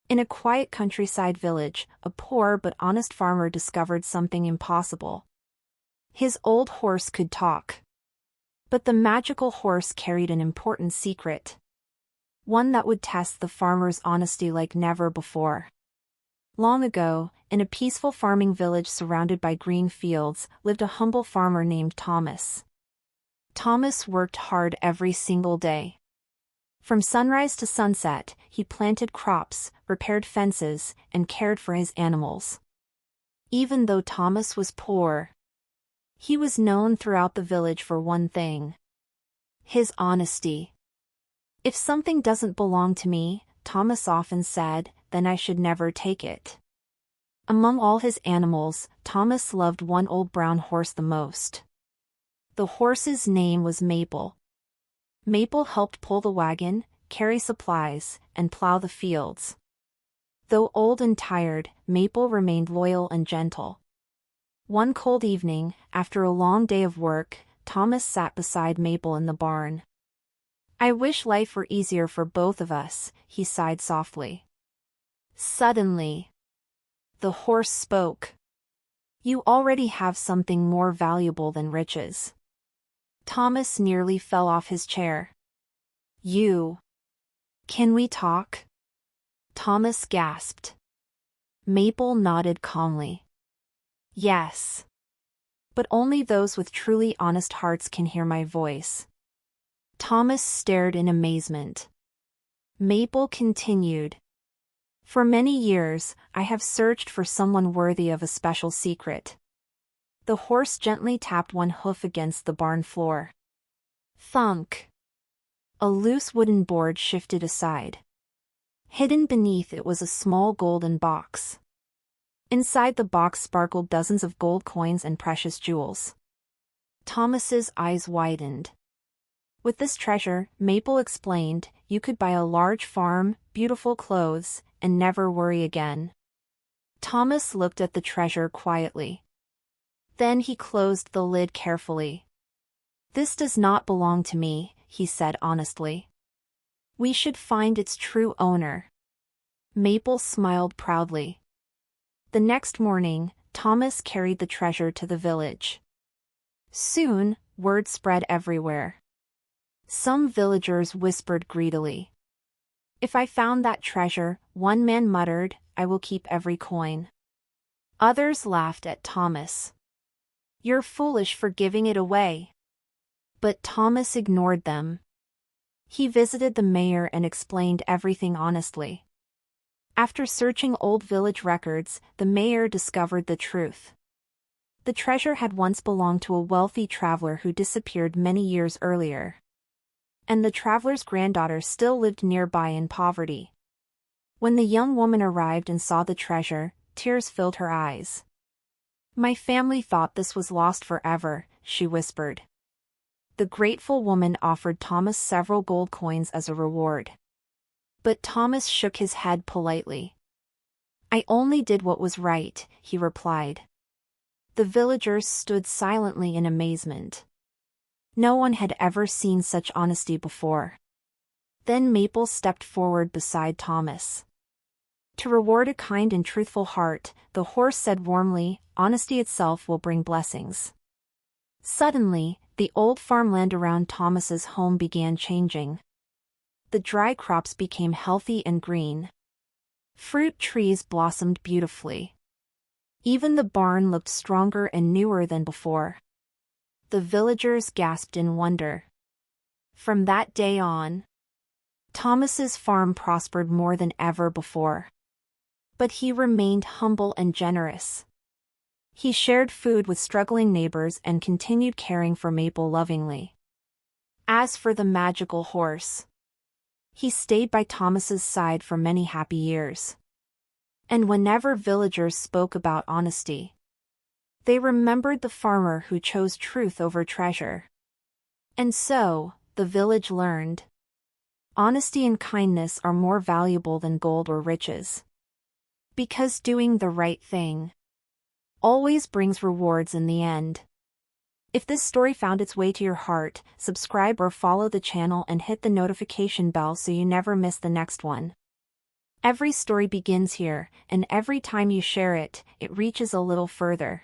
In a quiet countryside village, a poor but honest farmer discovered something impossible. His old horse could talk. But the magical horse carried an important secret. One that would test the farmer's honesty like never before. Long ago, in a peaceful farming village surrounded by green fields, lived a humble farmer named Thomas. Thomas worked hard every single day. From sunrise to sunset, he planted crops, repaired fences, and cared for his animals. Even though Thomas was poor, he was known throughout the village for one thing: his honesty. "If something doesn't belong to me," Thomas often said, "then I should never take it." Among all his animals, Thomas loved one old brown horse the most. The horse's name was Maple. Maple helped pull the wagon, carry supplies, and plow the fields. Though old and tired, Maple remained loyal and gentle. One cold evening, after a long day of work, Thomas sat beside Maple in the barn. "I wish life were easier for both of us," he sighed softly. Suddenly, the horse spoke. "You already have something more valuable than riches." Thomas nearly fell off his chair. "You. Can we talk?" Thomas gasped. Maple nodded calmly. "Yes. But only those with truly honest hearts can hear my voice." Thomas stared in amazement. Maple continued. "For many years, I have searched for someone worthy of a special secret." The horse gently tapped one hoof against the barn floor. Thunk! A loose wooden board shifted aside. Hidden beneath it was a small golden box. Inside the box sparkled dozens of gold coins and precious jewels. Thomas's eyes widened. "With this treasure," Maple explained, "you could buy a large farm, beautiful clothes, and never worry again." Thomas looked at the treasure quietly. Then he closed the lid carefully. "This does not belong to me," he said honestly. "We should find its true owner." Maple smiled proudly. The next morning, Thomas carried the treasure to the village. Soon, word spread everywhere. Some villagers whispered greedily. "If I found that treasure," one man muttered, "I will keep every coin." Others laughed at Thomas. "You're foolish for giving it away." But Thomas ignored them. He visited the mayor and explained everything honestly. After searching old village records, the mayor discovered the truth. The treasure had once belonged to a wealthy traveler who disappeared many years earlier. And the traveler's granddaughter still lived nearby in poverty. When the young woman arrived and saw the treasure, tears filled her eyes. "My family thought this was lost forever," she whispered. The grateful woman offered Thomas several gold coins as a reward. But Thomas shook his head politely. "I only did what was right," he replied. The villagers stood silently in amazement. No one had ever seen such honesty before. Then Maple stepped forward beside Thomas. To reward a kind and truthful heart, the horse said warmly, "Honesty itself will bring blessings." Suddenly, the old farmland around Thomas's home began changing. The dry crops became healthy and green. Fruit trees blossomed beautifully. Even the barn looked stronger and newer than before. The villagers gasped in wonder. From that day on, Thomas's farm prospered more than ever before. But he remained humble and generous. He shared food with struggling neighbors and continued caring for Maple lovingly. As for the magical horse, he stayed by Thomas's side for many happy years. And whenever villagers spoke about honesty, they remembered the farmer who chose truth over treasure. And so, the village learned, honesty and kindness are more valuable than gold or riches. Because doing the right thing always brings rewards in the end. If this story found its way to your heart, subscribe or follow the channel and hit the notification bell so you never miss the next one. Every story begins here, and every time you share it, it reaches a little further.